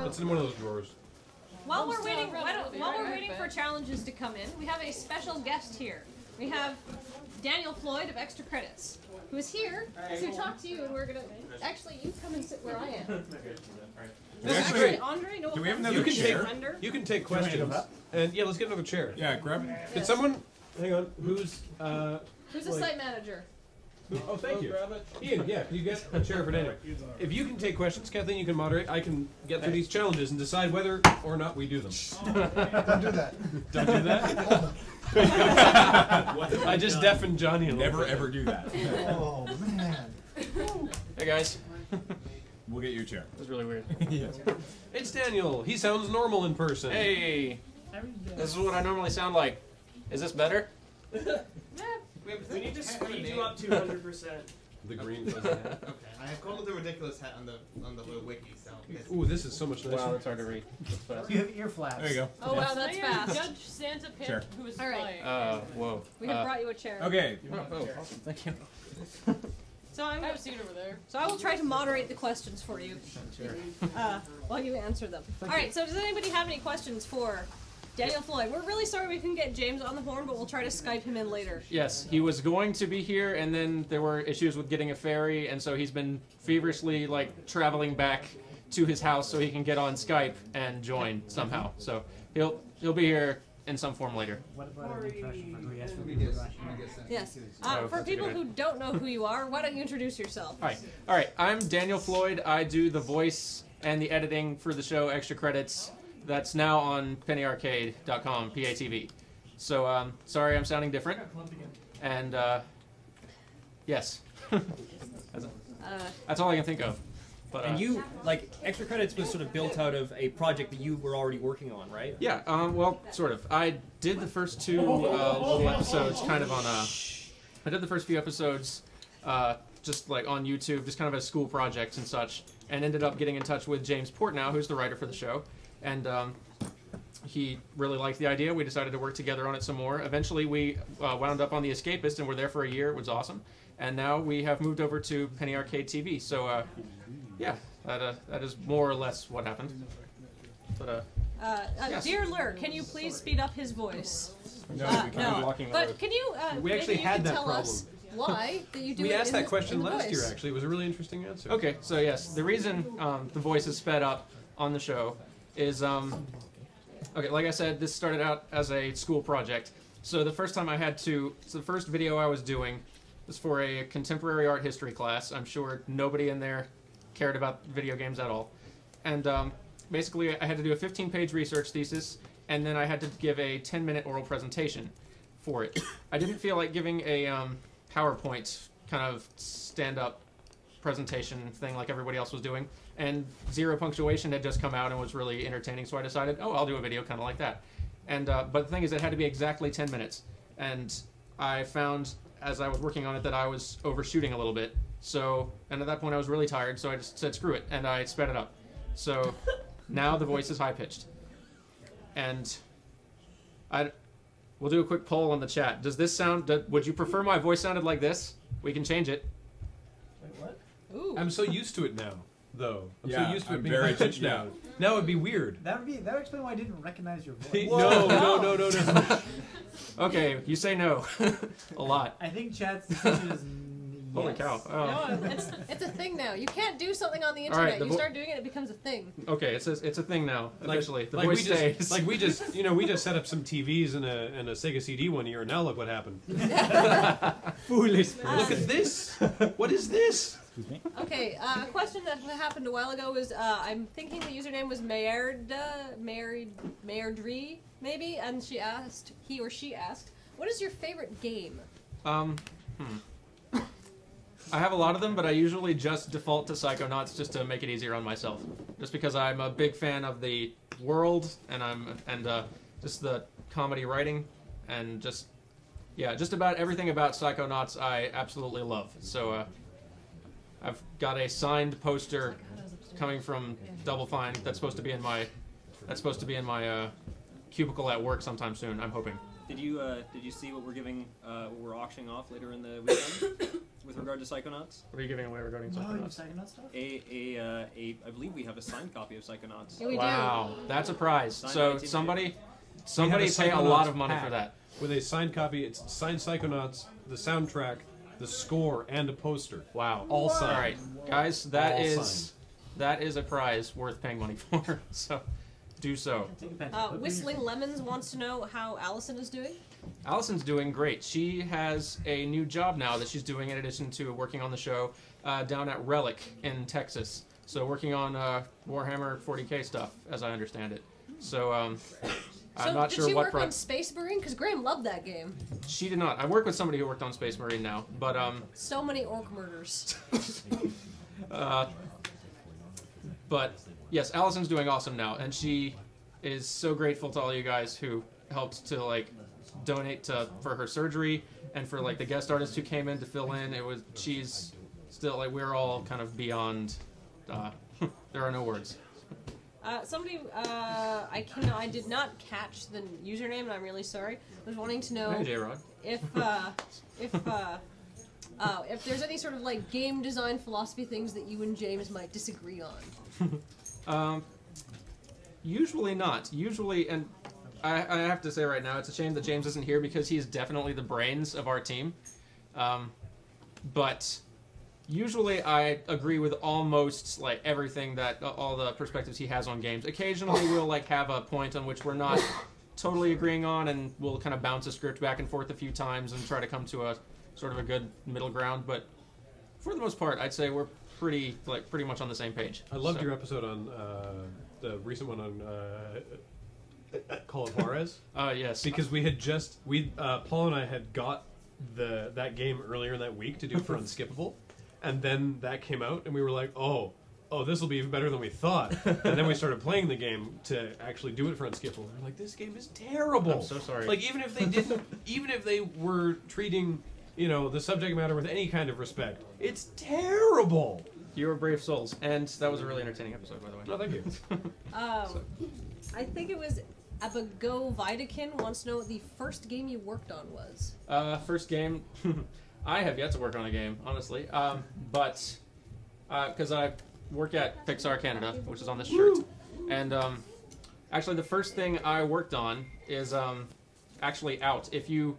It's in one of those drawers. While we're waiting for challenges to come in, we have a special guest here. We have Daniel Floyd of Extra Credits, who is here to talk to you, and we're gonna actually you come and sit where I am. This is great. Andre, no Do we have offense, another chair? You can take questions. And yeah, let's get another chair. Yeah, grab it. Did someone? Hang on. Who's Who's the site manager? Oh, thank you. Ian, yeah, can you get a chair for Daniel? If you can take questions, Kathleen, you can moderate. I can get through these challenges and decide whether or not we do them. Don't do that. Don't do that? I just deafened Johnny a little Never bit. ever do that. Oh, man. Hey guys. We'll get you a chair. That was really weird. It's Daniel. He sounds normal in person. Hey. This is what I normally sound like. Is this better? We need to speed you up to 100%. The green fuzzy hat. Okay, I have called it the ridiculous hat on the little wiki, so. Ooh, this is so much nicer. Wow, that's hard to read. You have ear flaps. There you go. Oh wow, that's fast. Judge Santa Pit, Sure. who is All right. flying. Whoa. We have brought you a chair. Okay. Oh, awesome. Thank you. So I have a seat over there. So I will try to moderate the questions for you while you answer them. All right. So does anybody have any questions for Daniel Floyd? We're really sorry we couldn't get James on the horn, but we'll try to Skype him in later. Yes, he was going to be here, and then there were issues with getting a ferry, and so he's been feverishly like traveling back to his house so he can get on Skype and join somehow. So he'll be here in some form later. What about an impression for who he asked for people to Yes. Oh, For that's a people good who don't know who you are, why don't you introduce yourself? All right. I'm Daniel Floyd. I do the voice and the editing for the show Extra Credits. That's now on pennyarcade.com, PATV. So, sorry I'm sounding different. And, yes. That's all I can think of. But, And you, like, Extra Credits was sort of built out of a project that you were already working on, right? Yeah, well, sort of. I did the first two little episodes kind of on I did the first few episodes just like on YouTube, just kind of as school projects and such, and ended up getting in touch with James Portnow, who's the writer for the show, and he really liked the idea. We decided to work together on it some more. Eventually, we wound up on The Escapist, and were there for a year. It was awesome. And now we have moved over to Penny Arcade TV. So, yeah, that is more or less what happened. But, yes. Dear Lur, can you please speed up his voice? No, we can't. No. Blocking the But road. can you? We actually maybe you had can that tell problem. us why that you do We it asked in that the, question in the last voice. year, actually. It was a really interesting answer. Okay, so yes, the reason the voice is sped up on the show is, okay, like I said, this started out as a school project. So the first time I had to, so the first video I was doing was for a contemporary art history class. I'm sure nobody in there cared about video games at all. And basically I had to do a 15-page research thesis, and then I had to give a 10-minute oral presentation for it. I didn't feel like giving a PowerPoint kind of stand-up presentation thing like everybody else was doing, and Zero Punctuation had just come out and was really entertaining, so I decided, oh, I'll do a video kind of like that. And but the thing is, it had to be exactly 10 minutes, and I found as I was working on it that I was overshooting a little bit. So, and at that point I was really tired, so I just said screw it, and I sped it up. So now the voice is high-pitched. And we'll do a quick poll on the chat. Does this sound, would you prefer my voice sounded like this? We can change it. Wait, what? Ooh. I'm so used to it now, though. I'm Yeah, so used to I'm it being very high-pitched now. Now it'd be weird. That would explain why I didn't recognize your voice. No. Okay, you say no. A lot. I think chat's decision is Holy yes. cow. Oh. No, it's a thing now. You can't do something on the All right, internet. the You start doing it, it becomes a thing. Okay, it's a thing now, officially. The like voice we stays. just, like we just, we just set up some TVs and a Sega CD one year, and now look what happened. Foolish. Look at this. What is this? Okay, a question that happened a while ago was I'm thinking the username was Mayardree, maybe, and he or she asked, what is your favorite game? I have a lot of them, but I usually just default to Psychonauts just to make it easier on myself. Just because I'm a big fan of the world and just the comedy writing and just about everything about Psychonauts I absolutely love. So I've got a signed poster coming from Double Fine that's supposed to be in my cubicle at work sometime soon. I'm hoping. Did you see what we're giving, what we're auctioning off later in the weekend? with regard to Psychonauts? What are you giving away regarding Oh, you Psychonauts? Psychonaut stuff? I believe we have a signed copy of Psychonauts. Yeah, we Wow, that's a prize. Signed So 19 somebody We have pay a lot of money pack for that. With a signed copy, it's signed Psychonauts, the soundtrack, the score, and a poster. Wow. All All signed. right, guys, All that is a prize worth paying money for. So, do so. Take a pencil. Whistling Lemons wants to know how Allison is doing. Allison's doing great. She has a new job now that she's doing in addition to working on the show down at Relic in Texas. So working on Warhammer 40k stuff, as I understand it. So I'm not sure did she what work on Space Marine? Because Graham loved that game. She did not. I work with somebody who worked on Space Marine now, but So many orc murders. but yes, Allison's doing awesome now, and she is so grateful to all you guys who helped to like donate for her surgery and for like the guest artists who came in to fill in. She's still like we're all kind of beyond. There are no words. Somebody, I did not catch the username, and I'm really sorry. I was wanting to know Hey, J-Rod. if there's any sort of like game design philosophy things that you and James might disagree on. Usually not. Usually, and I have to say right now, it's a shame that James isn't here because he's definitely the brains of our team. But usually I agree with almost like everything that all the perspectives he has on games. Occasionally we'll like have a point on which we're not totally agreeing on, and we'll kind of bounce a script back and forth a few times and try to come to a sort of a good middle ground. But for the most part, I'd say we're pretty much on the same page. I loved your episode on the recent one on Call of Juarez. Yes. Because Paul and I had got that game earlier in that week to do for Unskippable, and then that came out, and we were like, oh, this will be even better than we thought. And then we started playing the game to actually do it for Unskippable. And we're like, this game is terrible. I'm so sorry. Like even if they were treating the subject matter with any kind of respect, it's terrible. You were brave souls, and that was a really entertaining episode, by the way. No, thank you. I think it was Abago Vidakin wants to know what the first game you worked on was. First game, I have yet to work on a game, honestly. But because I work at Pixar Canada, which is on this shirt, and actually the first thing I worked on is actually out. If you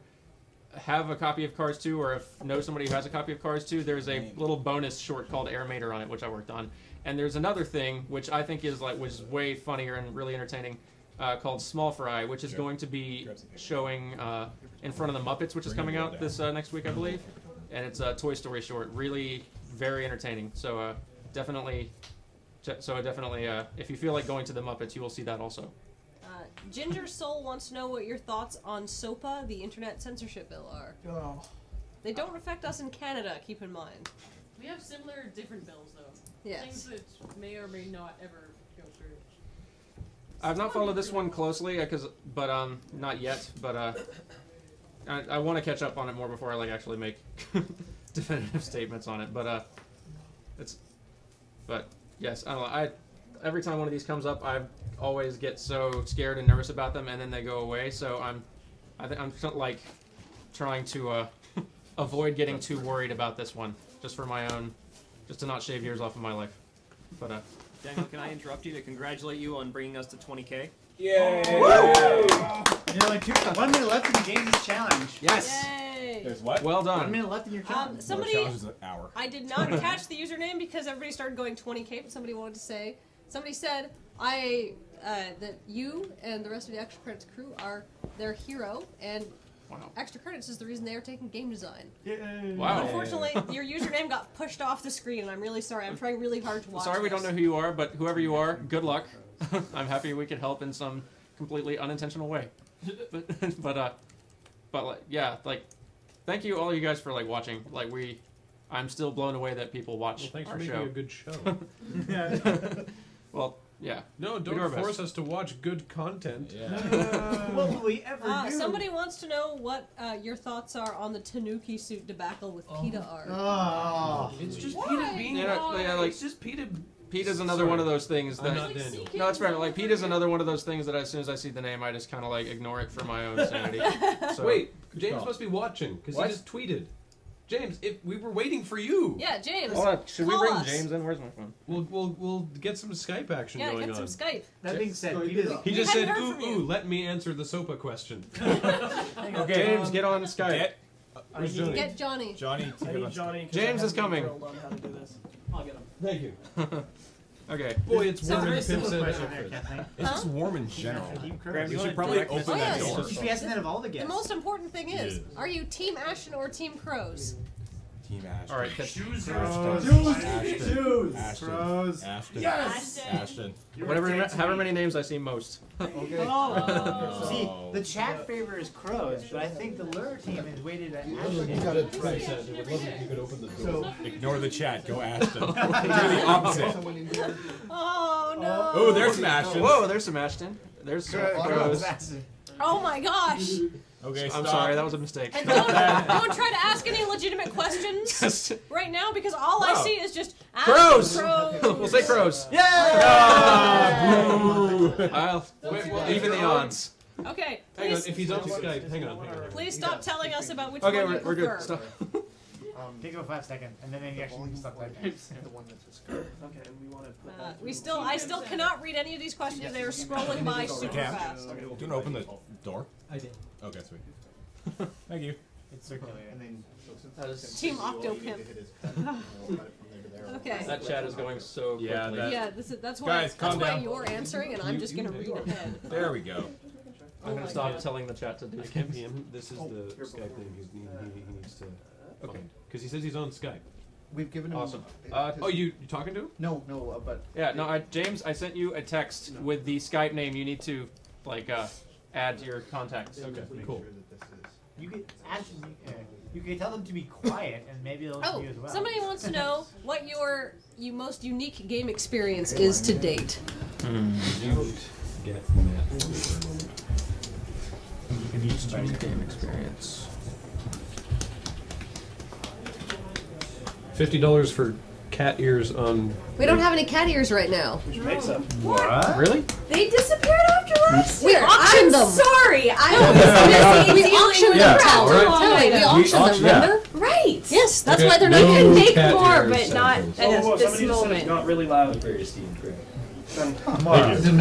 have a copy of Cars 2, or if know somebody who has a copy of Cars 2, there's a little bonus short called Airmater on it, which I worked on. And there's another thing which I think was way funnier and really entertaining, called Small Fry, which is going to be showing in front of the Muppets, which is coming out this next week, I believe. And it's a Toy Story short, really very entertaining. So definitely, if you feel like going to the Muppets, you will see that also. Ginger Soul wants to know what your thoughts on SOPA, the Internet Censorship Bill, are. Oh. They don't affect us in Canada, keep in mind. We have similar, different bills, though. Yes. Things that may or may not ever go through. I've not followed this one closely, but not yet. But I want to catch up on it more before I actually make definitive statements on it. But yes, I don't know. Every time one of these comes up, I always get so scared and nervous about them, and then they go away. So I'm like trying to avoid getting too worried about this one, just for my own, just to not shave years off of my life. But Daniel, can I interrupt you to congratulate you on bringing us to 20K? Yay! You're like 1 minute left in the game's challenge. yes, Yay! There's what? well 1 done. minute left in your challenge. Somebody, Challenge is an hour. I did not catch the username because everybody started going 20K, but somebody said that you and the rest of the Extra Credits crew are their hero, and Wow. Extra Credits is the reason they are taking game design. Yay. Wow. Unfortunately, your username got pushed off the screen, and I'm really sorry. I'm trying really hard to watch Sorry we this. don't know who you are, but whoever you are, good luck. I'm happy we could help in some completely unintentional way. But yeah, thank you all you guys for watching. I'm still blown away that people watch Well, thanks our for making show. a good show. Well, yeah. No, We do don't our force best. us to watch good content. Yeah. What will we ever do? Somebody wants to know what your thoughts are on the Tanuki suit debacle with PETA art. Oh. It's just Why? PETA being Yeah, it's just PETA. Pete is another one of those things I'm that. not Daniel. No, it's fair. Pete is another one of those things that as soon as I see the name, I just kind of ignore it for my own sanity. So, Wait, James call. must be watching because he What? just tweeted. James, if we were waiting for you. Yeah, James. Hold on, should we call bring us. James in? Where's my phone? We'll get some Skype action Yeah, going get on. some Skype. That being said, Peter, He just hadn't said, heard from you. ooh, let me answer the SOPA question. Okay. James, get on Skype. Get Where's Johnny? Get Johnny. Johnny to I get need on. Johnny. 'cause James I is haven't been coming. drilled on how to do this. I'll get him. Thank you. Okay. Boy, it's So- warm in very the simple pimp question said. there, Kathleen. It's just warm in general. Graham, We you should want probably direct open Oh, that yes. door. You should be asking that of all the The guests. most important thing is, Yeah. are you Team Ashton or Team Crows? Team Ashton. All right. Catch. Choose. Ashton. Ashton. Crows. Ashton. Yes! Ashton. However many names I see most. Okay. Oh. See, the chat favors crows, but I think the lure team is weighted at Ashton. You got it right, Seth. It would love it if you could open the door. So, Ignore the chat. Go Ashton. Do the opposite. Oh no! Oh, there's some Ashton. Whoa, there's some Ashton. There's some crows. Oh my gosh! Okay, I'm stop. sorry, that was a mistake. And don't try to ask any legitimate questions Just right now because all I Wow. see is just Crows! Crows. we'll say crows. I'll even the odds. Okay, Hang on, please, if he's on Skype, hang on. please stop telling us about which Okay, one you we're prefer. good. Stop. take about 5 seconds, and then you actually stop typing. Okay, and we want to put I still cannot read any of these questions. They are scrolling by super Cam, fast. do you want to open the door? I did. Okay, sweet. Thank you. It's circular. And then Team Octopimp. Okay. That chat is going so quickly. Yeah, that- Yeah, that's why Guys, calm that's why down. you're answering, and I'm just gonna read ahead. There we go. I'm gonna stop telling the chat to do I it. can't be him. This is the Skype name he needs to find. Because he says he's on Skype. We've given him. Awesome. Oh, you talking to him? No, but Yeah, no, James, I sent you a text with the Skype name. You need to add to your contacts. Okay, cool. You could actually, you could tell them to be quiet, and maybe they'll Oh, do as well. somebody wants to know what your most unique game experience is to date. Get Matt. Game experience. $50 for cat ears on. We don't have any cat ears right now. make some. What? Really? They disappeared after last We year. auctioned them. Sorry, I We was auctioned Yeah, them, Tal. alright. Totally, we auctioned them, yeah. remember? right. Yes, that's Okay, why they're We not no can make cat more, ears but not samples. at Oh, this somebody just said it's moment. not really loud.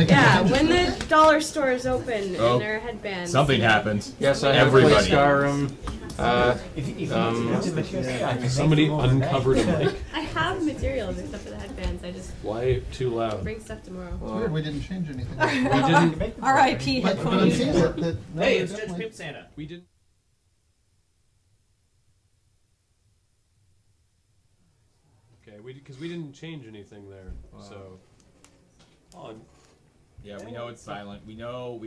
Yeah, when the dollar store is open Oh, and their headbands. Something happened. Yes, I have played Everybody. Skyrim. Somebody uncovered a mic. I have materials except for the headbands. I just Why too loud? bring stuff tomorrow. weird. We didn't change anything. We didn't. R.I.P. But I'm headphones. saying that no, Hey, they're it's Judge definitely- Pimp Santa. We didn't. Okay, because we didn't change anything there, so. On. Yeah, we know it's silent. We know.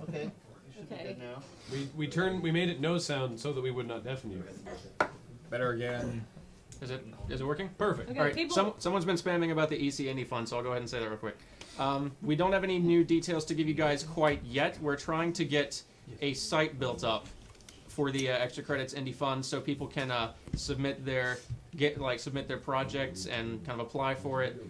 Okay. You should Okay. be good now. We made it no sound so that we would not deafen you. Better again. Is it working? Perfect. Okay, All right. people. Someone's been spamming about the EC Indie Fund, so I'll go ahead and say that real quick. We don't have any new details to give you guys quite yet. We're trying to get a site built up for the Extra Credits Indie Fund, so people can submit their projects and kind of apply for it.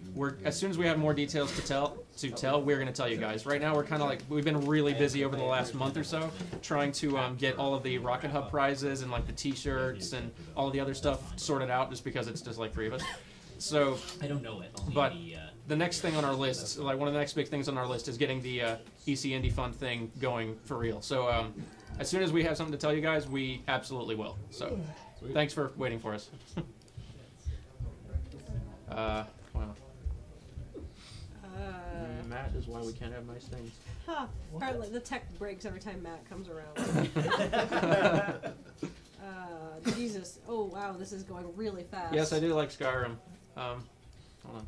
As soon as we have more details to tell, we're going to tell you guys. Right now, we're kind of we've been really busy over the last month or so, trying to get all of the Rocket Hub prizes and the T-shirts and all of the other stuff sorted out, just because it's just 3 of us. So, I don't know it. but the next thing on our list, one of the next big things on our list, is getting the EC Indie Fund thing going for real. So, as soon as we have something to tell you guys, we absolutely will. So, thanks for waiting for us. Wow. Matt is why we can't have nice things. Apparently the tech breaks every time Matt comes around. Jesus. Oh, wow, this is going really fast. Yes, I do like Skyrim. Hold on.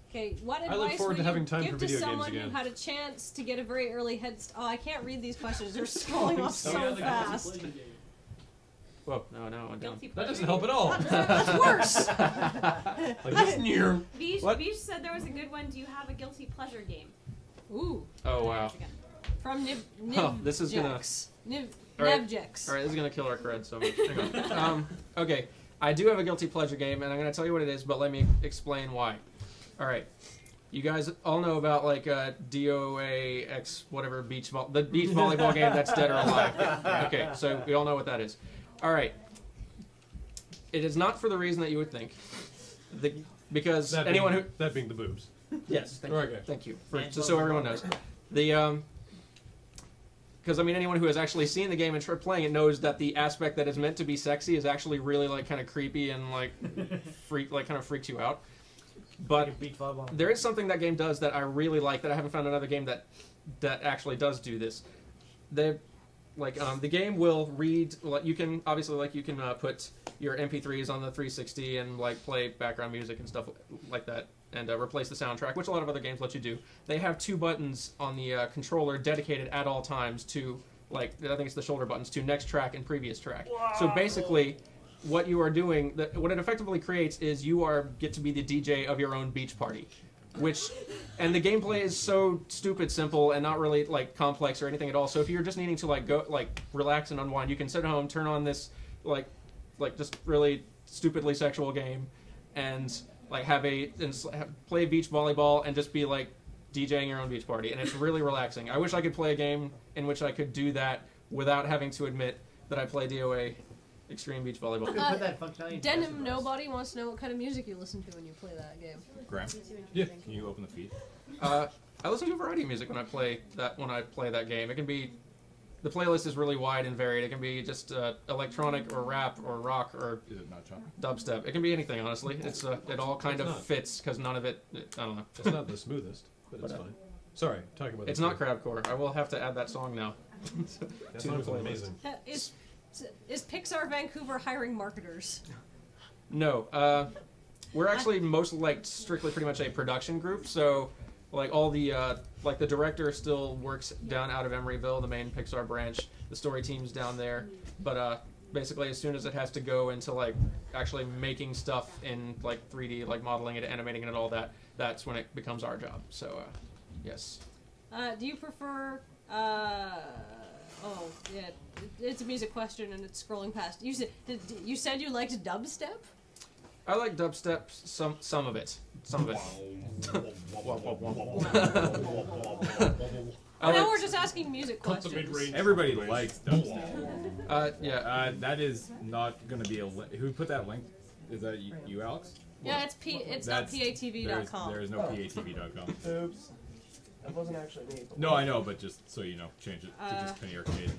Okay, what I look advice forward would to you having time give for to video games someone again. who had a chance to get a very early head Oh, I can't read these questions. They're scrolling off so fast. Whoa, no, I'm down. That doesn't help at all. That's worse. This near. What? Beach said there was a good one. Do you have a guilty pleasure game? Ooh. Oh, wow. From Oh, this is gonna- Alright. Nivjex. Alright, this is going to kill our cred so much. Hang on. Okay, I do have a guilty pleasure game, and I'm going to tell you what it is, but let me explain why. Alright. You guys all know about DOA X whatever the beach volleyball game that's dead or alive. Okay, so we all know what that is. All right. it is not for the reason that you would think. Because That anyone being, who that being the boobs. yes, thank Okay. you, thank you, just so everyone knows. The because I mean anyone who has actually seen the game and tried playing it knows that the aspect that is meant to be sexy is actually really like kind of creepy and like kind of freaks you out. But there is something that game does that I really like that I haven't found another game that actually does do this. The game will read. You can obviously put your MP3s on the 360 and like play background music and stuff like that, and replace the soundtrack, which a lot of other games let you do. They have 2 buttons on the controller dedicated at all times to I think it's the shoulder buttons to next track and previous track. Wow. So basically, what you are doing, what it effectively creates is you get to be the DJ of your own beach party. And the gameplay is so stupid simple and not really like complex or anything at all. So if you're just needing to go relax and unwind, you can sit at home, turn on this just really stupidly sexual game, and play beach volleyball and just be DJing your own beach party, and it's really relaxing. I wish I could play a game in which I could do that without having to admit that I play DOA Extreme Beach Volleyball. Put that functionality. Denim Nobody wants to know what kind of music you listen to when you play that game. Graham? Yeah. Can you open the feed? I listen to a variety of music when I play that game. It can be the playlist is really wide and varied. It can be just electronic or rap or rock or Is it not choppy? dubstep. It can be anything, honestly. It's it all kind of fits because none of it. I don't know. It's not the smoothest, but it's fine. Sorry, talking about. It's not crabcore. I will have to add that song now. That song was amazing. Is Pixar Vancouver hiring marketers? No, we're actually mostly strictly pretty much a production group. So all the the director still works down out of Emeryville, the main Pixar branch. The story team's down there, but basically as soon as it has to go into actually making stuff in 3D, modeling it, animating it, and all that, that's when it becomes our job. So yes. Do you prefer? Oh yeah, it's a music question and it's scrolling past. You said you liked dubstep? I like dubstep, some of it. Now we're just asking music questions. Everybody likes dubstep. Yeah. That is not going to be a link. Who put that link? Is that you Alex? Yeah, it's not patv.com. There is no patv.com. Oops. That wasn't actually me. No, I know, but just so you know, change it to just Penny Arcade.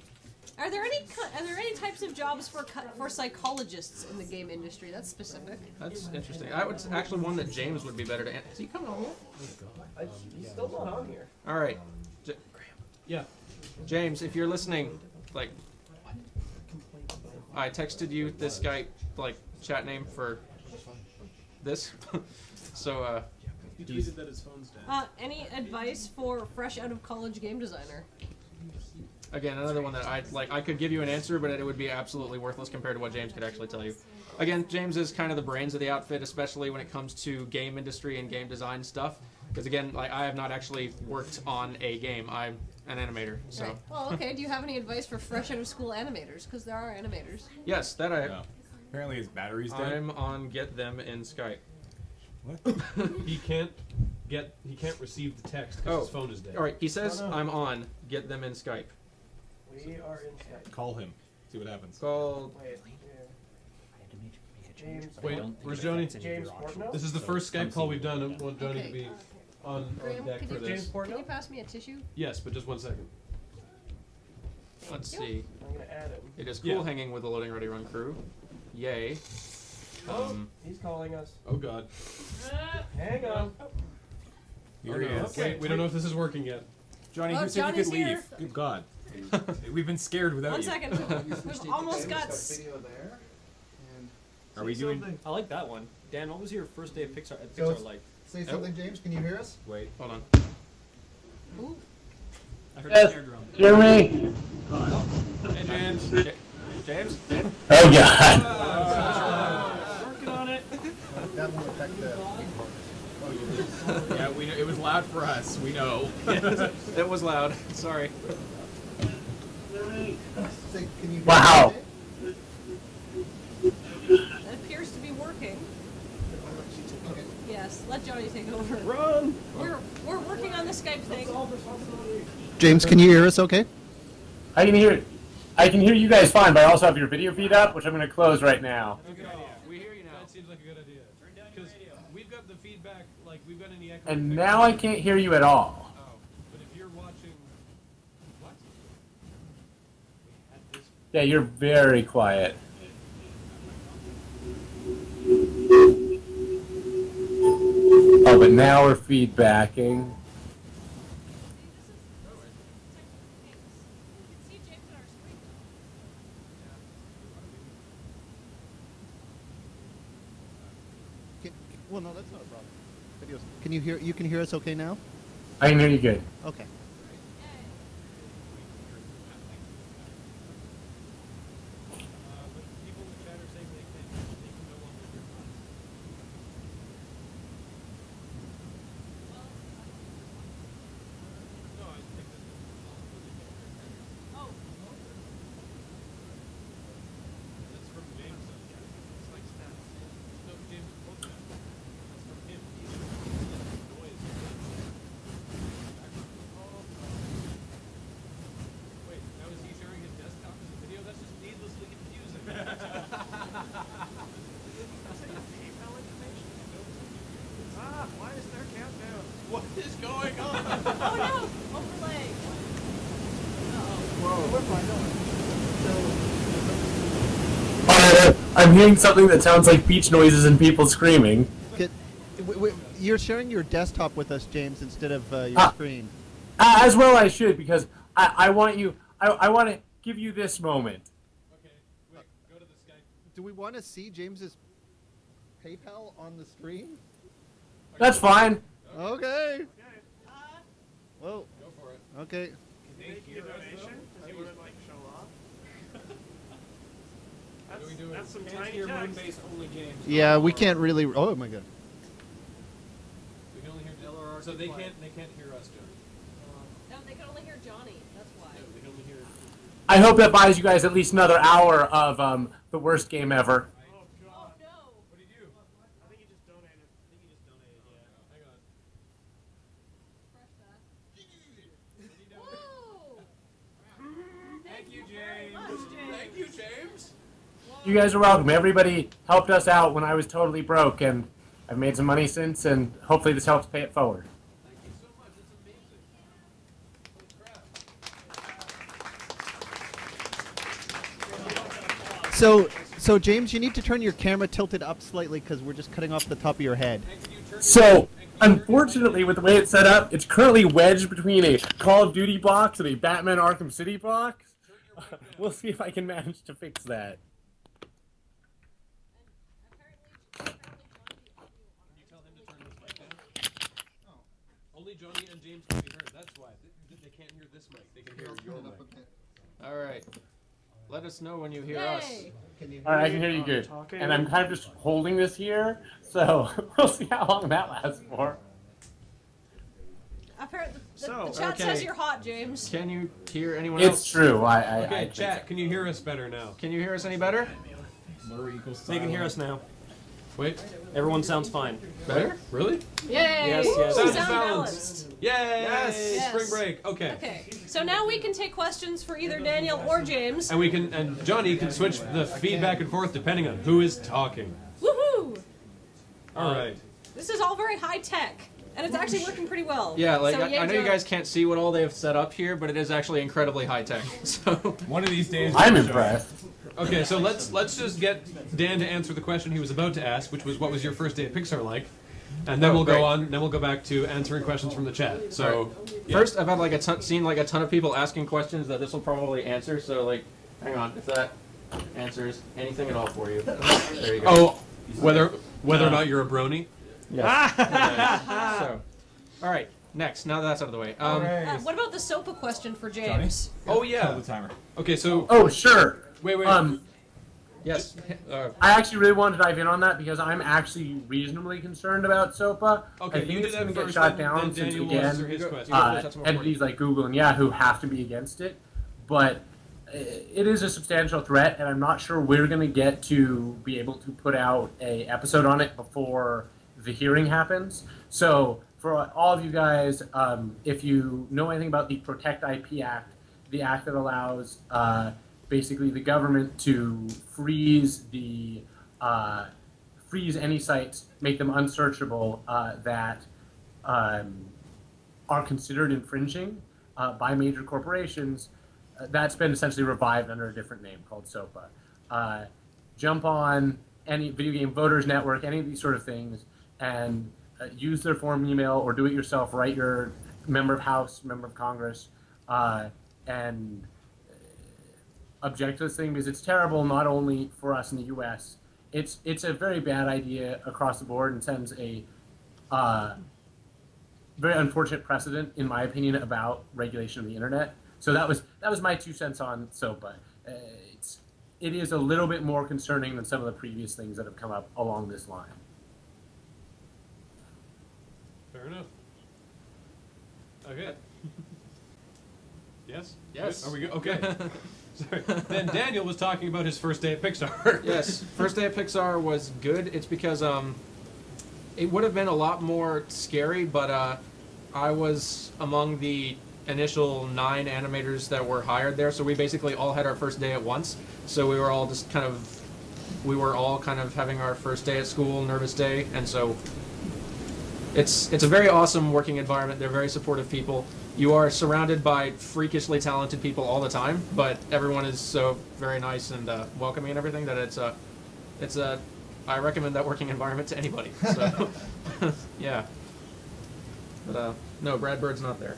Are there any types of jobs for psychologists in the game industry? That's specific. That's interesting. It's actually one that James would be better to answer. Is he coming on here? He's still not on here. All right. Yeah. James, if you're listening, I texted you this Skype chat name for this, so He tweeted that his phone's dead. Any advice for fresh out of college game designer? Again, another one that I could give you an answer, but it would be absolutely worthless compared to what James could actually tell you. Again, James is kind of the brains of the outfit, especially when it comes to game industry and game design stuff. Because again, I have not actually worked on a game. I'm an animator, so. Right. Well, okay. Do you have any advice for fresh out of school animators? Because there are animators. Yes, that I. Yeah. Apparently his battery's dead. I'm on Get Them in Skype. What? He can't receive the text because his phone is dead. All right, he says I'm on Get Them in Skype. We are in Skype. Call him. See what happens. Call. Wait. James. Wait, where's Johnny? James Portnow? This is the first Skype call we've done. I want Johnny to be on Graham, deck could for you- this. James Can you Portnow? pass me a tissue? Yes, but just 1 second. Let's see. I'm gonna add him. It is cool Yeah. hanging with the Loading Ready Run crew. Yay. He's calling us. Oh God. Hang on. Here he no. is. Wait, we don't know if this is working yet. Johnny, Oh, who said you Johnny's could leave? here. Good God. We've been scared without 1 you. second. We've almost got. Video there. And Are we doing? I like that one. Dan, what was your first day of Pixar So it's- like? Say something, James. Can you hear us? Wait. Hold on. Ooh. I heard a snare drum. Jeremy. Hey, James. James? Oh God. Working on it. That won't affect the. Yeah, we know, it was loud for us. We know. It was loud. Sorry. Say, can you hear Wow. us? That appears to be working. Okay. Yes. Let Johnny take over. Run! We're working on the Skype thing. James, can you hear us? Okay. I can hear you guys fine, but I also have your video feed up, which I'm going to close right now. We like we've got any echo. And now I can't hear you at all. Oh, but if you're watching, what? Yeah, you're very quiet. Oh, but now we're feedbacking. Well, no, that's not a problem. Videos. Can you hear? You can hear us okay now? I can hear you good. Okay. That's from James. It's like stats. No, James Portnow. That's from him. He's noise. Wait, now is he sharing his desktop as a video? That's just needlessly confusing. Why is there a countdown? What is going on? Oh no! Overlay. I'm hearing something that sounds like beach noises and people screaming. You're sharing your desktop with us, James, instead of your screen. As well I should, because I want you, I want to give you this moment. Okay, wait, go to the Skype. Do we want to see James's PayPal on the screen? That's fine. Okay. Whoa. Go for it. Okay. Make your donation because you want to like show off. That's some Can't tiny hear text. Moonbase only James. Yeah, we can't really. Oh my god. We can only hear LRR. So they can't hear us, Johnny. No, they can only hear Johnny. That's why. No, they can only hear. I hope that buys you guys at least another hour of the worst game ever. Oh god. No. What did you do? I think he just donated. Yeah. Hang on. Press that. Whoa! Thank you, James. Thank you, James. You guys are welcome. Everybody helped us out when I was totally broke, and I've made some money since, and hopefully this helps pay it forward. Thank you so much. It's amazing. Holy crap. So James, you need to turn your camera tilted up slightly because we're just cutting off the top of your head. So, unfortunately, with the way it's set up, it's currently wedged between a Call of Duty box and a Batman Arkham City box. We'll see if I can manage to fix that. Only Johnny and James can be heard. That's why. They can't hear this mic. They can hear your mic. All right. Let us know when you hear us. All right, I can hear you good. And I'm kind of just holding this here, so we'll see how long that lasts for. Apparently, the So, chat okay. says you're hot, James. Can you hear anyone It's else? true. Okay, chat. Can you hear us better now? Can you hear us any better? They can hear us now. Wait. Everyone sounds fine. Better? Really? Yay! Yes, yes. Sound Sound balanced. Yay! Yes. Spring break. Okay. Okay, so now we can take questions for either Daniel or James. And we can, and Johnny can switch the feed back and forth depending on who is talking. Woohoo! All right. This is all very high tech, and it's actually working pretty well. Yeah, like So, I know you Johnny. guys can't see what all they've set up here, but it is actually incredibly high tech. So One of these days, I'm impressed. Okay, so let's just get Dan to answer the question he was about to ask, which was what was your first day at Pixar like, and then Oh, we'll great. go on. Then we'll go back to answering questions from the chat. So first, I've had like seen like a ton of people asking questions that this will probably answer. So like, hang on, if that answers anything at all for you, there you go. Oh, whether or not you're a brony. Yes. So, all right. Next, now that that's out of the way. What about the SOPA question for James? Oh yeah. the timer. Okay, so Oh, sure. wait. Yes. I actually really want to dive in on that because I'm actually reasonably concerned about SOPA. Okay, I think you it's do going that to get first, shot then down since, Daniel will answer again, his question. That's more entities like Google and Yahoo have to be against it. But it is a substantial threat, and I'm not sure we're going to get to be able to put out a episode on it before the hearing happens. So for all of you guys, if you know anything about the Protect IP Act, the act that allows basically the government to freeze any sites make them unsearchable that are considered infringing by major corporations, that's been essentially revived under a different name called SOPA. Jump on any video game voters network, any of these sort of things, and use their form email or do it yourself. Write your member of House, member of Congress, and object to this thing because it's terrible not only for us in the U.S. It's a very bad idea across the board and sends a very unfortunate precedent, in my opinion, about regulation of the internet. So that was my 2 cents on SOPA. It is a little bit more concerning than some of the previous things that have come up along this line. Fair enough. Okay. Yes? Yes. Are we good? Okay. Sorry. Then Daniel was talking about his first day at Pixar. Yes, first day at Pixar was good. It's because it would have been a lot more scary, but I was among the initial 9 animators that were hired there, so we basically all had our first day at once. So we were all just kind of having our first day at school, nervous day, and so it's a very awesome working environment. They're very supportive people. You are surrounded by freakishly talented people all the time, but everyone is so very nice and welcoming and everything that I recommend that working environment to anybody. So, yeah. But no, Brad Bird's not there.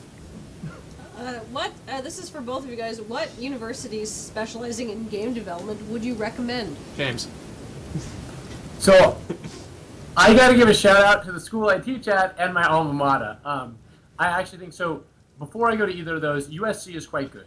This is for both of you guys. What universities specializing in game development would you recommend? James. So, I got to give a shout out to the school I teach at and my alma mater. I actually think so. Before I go to either of those, USC is quite good.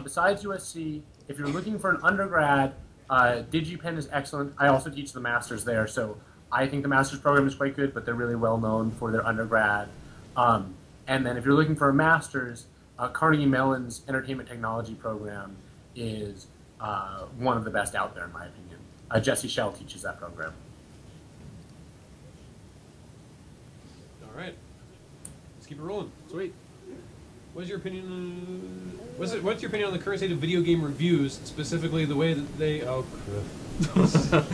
Besides USC, if you're looking for an undergrad, DigiPen is excellent. I also teach the master's there, so I think the master's program is quite good, but they're really well known for their undergrad. And then if you're looking for a master's, Carnegie Mellon's entertainment technology program is one of the best out there, in my opinion. Jesse Schell teaches that program. All right. Let's keep it rolling. Sweet. What's your opinion? What's your opinion on the current state of video game reviews, specifically the way that they? Oh, crap.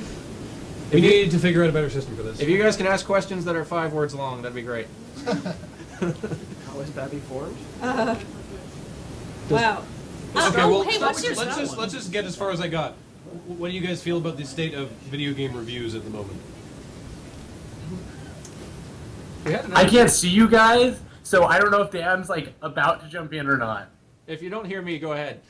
We need to figure out a better system for this. If you guys can ask questions that are 5 words long, that'd be great. How is Babby formed? Wow. Okay, well, hey, what's your let's just get as far as I got. What do you guys feel about the state of video game reviews at the moment? I can't see you guys, so I don't know if Dan's like about to jump in or not. If you don't hear me, go ahead.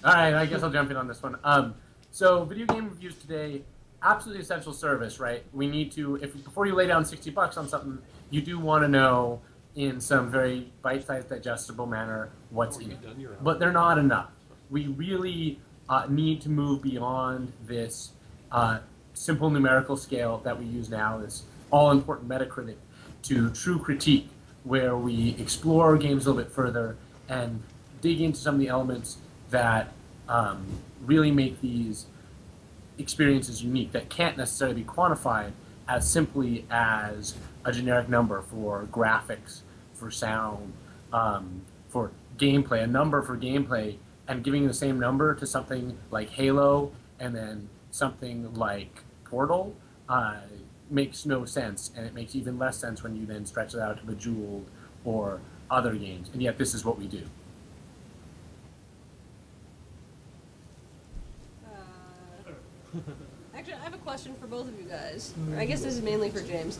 All right, I guess I'll jump in on this one. So video game reviews today, absolutely essential service, right? We need to, before you lay down $60 on something, you do want to know in some very bite-sized, digestible manner what's in it. But they're not enough. We really need to move beyond this simple numerical scale that we use now, this all-important Metacritic, to true critique, where we explore games a little bit further and dig into some of the elements that really make these experiences unique, that can't necessarily be quantified as simply as a generic number for graphics, for sound, for gameplay, a number for gameplay, and giving the same number to something like Halo and then something like Portal makes no sense, and it makes even less sense when you then stretch it out to Bejeweled or other games, and yet this is what we do. Actually, I have a question for both of you guys. I guess this is mainly for James,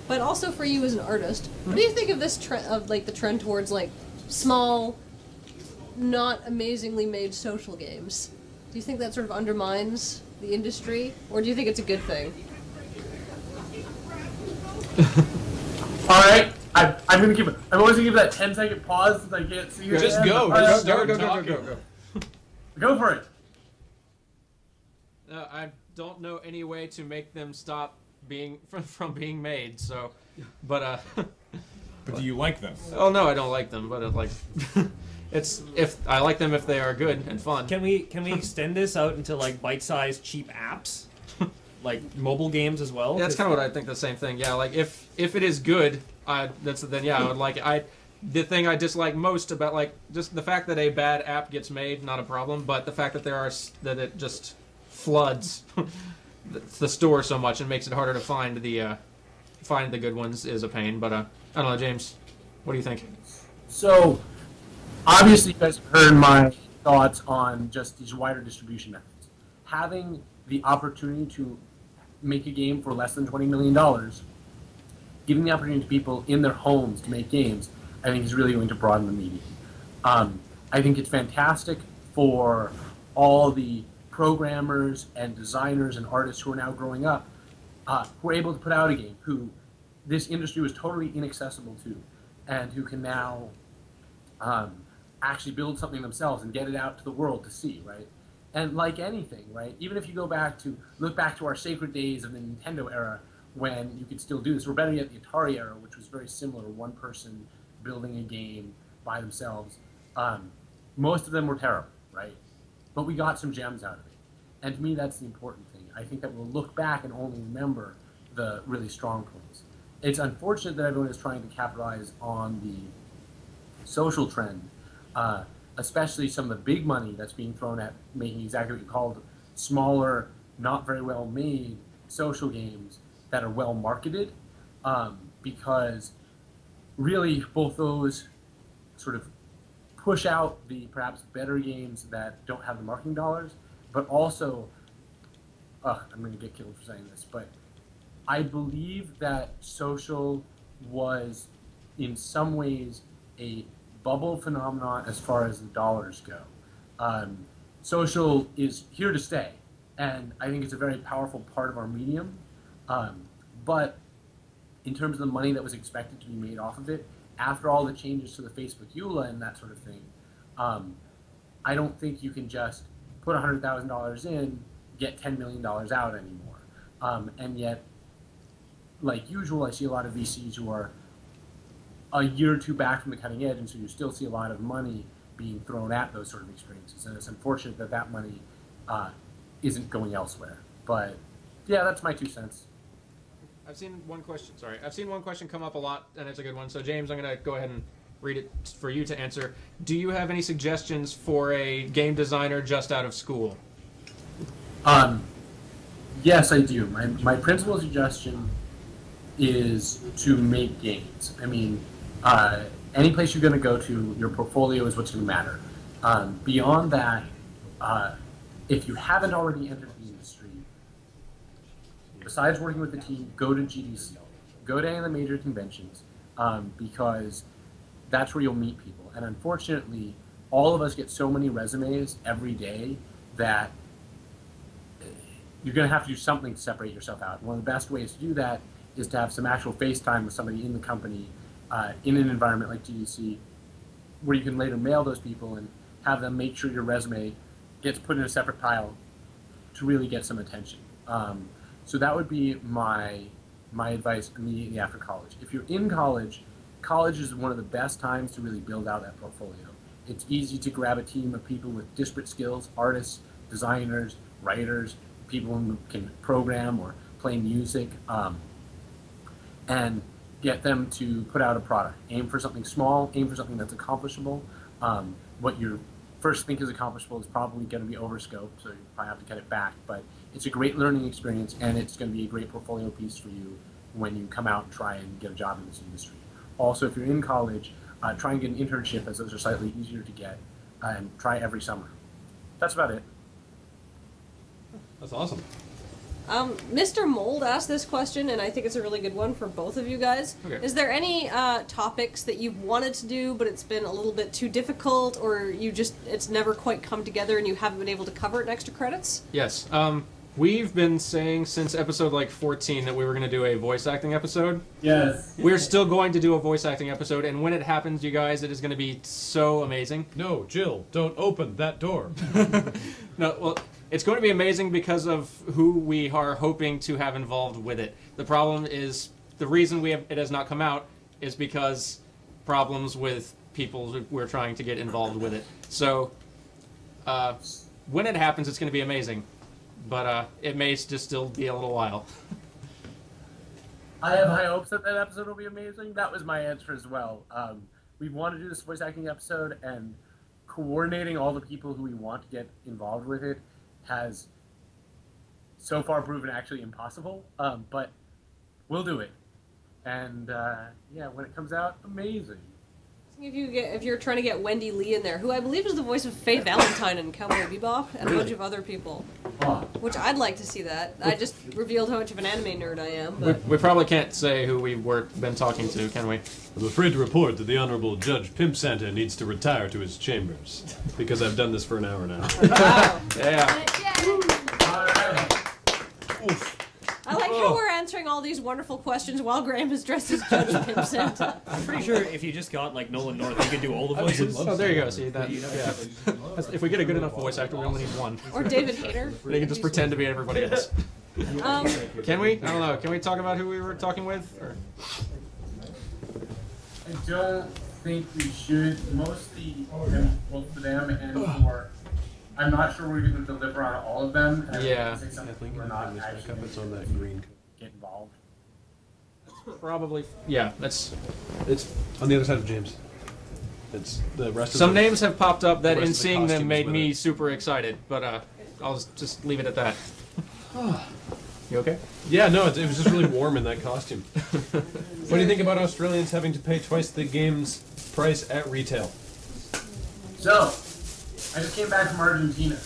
but also for you as an artist. What do you think of this trend, of like the trend towards like small, not amazingly made social games? Do you think that sort of undermines the industry, or do you think it's a good thing? All right, I'm always gonna give that 10-second pause since I can't see you. Just go. Just start talking. Go. Go for it. I don't know any way to make them stop being from being made. So, but But do you like them? Oh no, I don't like them. But like, it's if I like them if they are good and fun. Can we extend this out into like bite-sized cheap apps, like mobile games as well? Yeah, that's kind of what I think. The same thing. Yeah, like if it is good, I would like it. The thing I dislike most about like just the fact that a bad app gets made, not a problem, but the fact that that it just floods the store so much and makes it harder to find the find the good ones is a pain. But I don't know, James, what do you think? So, obviously, you guys have heard my thoughts on just these wider distribution methods. Having the opportunity to make a game for less than $20 million, giving the opportunity to people in their homes to make games, I think is really going to broaden the medium. I think it's fantastic for all the programmers and designers and artists who are now growing up, who are able to put out a game, who this industry was totally inaccessible to, and who can now actually build something themselves and get it out to the world to see, right? And like anything, right? Even if you look back to our sacred days of the Nintendo era, when you could still do this, or better yet, the Atari era, which was very similar, one person building a game by themselves. Most of them were terrible, right? But we got some gems out of it. And to me, that's the important thing. I think that we'll look back and only remember the really strong points. It's unfortunate that everyone is trying to capitalize on the social trend, especially some of the big money that's being thrown at making exactly what you called smaller, not very well made social games that are well marketed, because really both those sort of push out the perhaps better games that don't have the marketing dollars, but also, I'm going to get killed for saying this, but I believe that social was in some ways a bubble phenomenon as far as the dollars go. Social is here to stay, and I think it's a very powerful part of our medium, but in terms of the money that was expected to be made off of it, after all the changes to the Facebook EULA and that sort of thing, I don't think you can just put $100,000 in, get $10 million out anymore. And yet, like usual, I see a lot of VCs who are a year or two back from the cutting edge, and so you still see a lot of money being thrown at those sort of experiences. And it's unfortunate that that money isn't going elsewhere. But yeah, that's my 2 cents. I've seen one question come up a lot, and it's a good one. So James, I'm going to go ahead and read it for you to answer. Do you have any suggestions for a game designer just out of school? Yes, I do. My principal suggestion is to make games. I mean, any place you're going to go to, your portfolio is what's going to matter. Beyond that, if you haven't already entered the industry, besides working with the team, go to GDC. Go to any of the major conventions, because that's where you'll meet people. And unfortunately, all of us get so many resumes every day that you're going to have to do something to separate yourself out. One of the best ways to do that is to have some actual face time with somebody in the company, in an environment like GDC, where you can later mail those people and have them make sure your resume gets put in a separate pile to really get some attention. So that would be my advice immediately after college. If you're in college, college is one of the best times to really build out that portfolio. It's easy to grab a team of people with disparate skills, artists, designers, writers, people who can program or play music, and get them to put out a product. Aim for something small, aim for something that's accomplishable. What you first think is accomplishable is probably going to be overscoped, so you probably have to cut it back, but it's a great learning experience, and it's going to be a great portfolio piece for you when you come out and try and get a job in this industry. Also, if you're in college, try and get an internship, as those are slightly easier to get, and try every summer. That's about it. That's awesome. Mr. Mold asked this question, and I think it's a really good one for both of you guys. Okay. Is there any topics that you've wanted to do, but it's been a little bit too difficult, or it's never quite come together and you haven't been able to cover it in extra credits? Yes. We've been saying since episode 14 that we were going to do a voice acting episode. Yes. We're still going to do a voice acting episode, and when it happens, you guys, it is going to be so amazing. No, Jill, don't open that door. No, well, it's going to be amazing because of who we are hoping to have involved with it. The problem is, the reason it has not come out is because problems with people we're trying to get involved with it. So, when it happens, it's going to be amazing. But it may just still be a little while. I have high hopes that episode will be amazing. That was my answer as well. We want to do this voice acting episode, and coordinating all the people who we want to get involved with it has so far proven actually impossible. But we'll do it. And yeah, when it comes out, amazing. If you're trying to get Wendy Lee in there, who I believe is the voice of Faye Valentine in Cowboy Bebop, and a bunch of other people, which I'd like to see that. I just revealed how much of an anime nerd I am, but We probably can't say who we've been talking to, can we? I'm afraid to report that the Honorable Judge Pimp Santa needs to retire to his chambers because I've done this for an hour now. wow. Yeah. I like how we're answering all these wonderful questions while Graham is dressed as Judge Pimp Santa. I'm pretty sure if you just got like Nolan North, you could do all the voices. Oh, there you go. See that? Yeah. If we get a good enough voice actor, we only need one. Or David Hayter. They can just pretend to be everybody else. Can we? I don't know. Can we talk about who we were talking with? Or? I don't think we should. Mostly both for them and for. I'm not sure we're going to deliver on all of them. And Yeah. say something we're not actually It's on that green. get involved. Probably. Yeah. That's. It's on the other side of James. It's the rest of Some the, names have popped up that, the rest in of the seeing them, costumes made with me it. super excited. But I'll just leave it at that. You okay? Yeah, no, it was just really warm in that costume. What do you think about Australians having to pay twice the game's price at retail? So, I just came back from Argentina,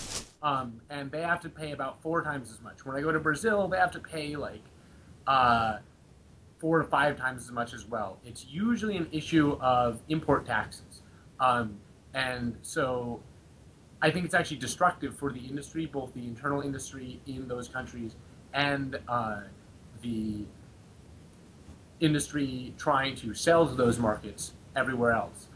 and they have to pay about 4 times as much. When I go to Brazil, they have to pay like 4 to 5 times as much as well. It's usually an issue of import taxes, and so I think it's actually destructive for the industry, both the internal industry in those countries and the industry trying to sell to those markets everywhere else.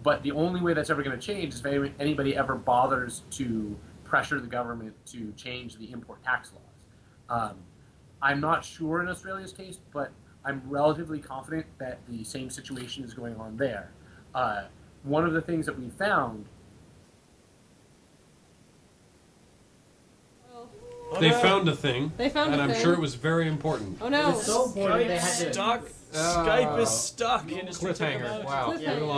But the only way that's ever going to change is if anybody ever bothers to pressure the government to change the import tax laws. I'm not sure in Australia's case, but I'm relatively confident that the same situation is going on there. One of the things that we found. They found a thing. They found and a I'm thing. sure it was very important. Oh no. It's so important they had to. Skype is stuck. Cliffhanger. Wow. Cliffhanger.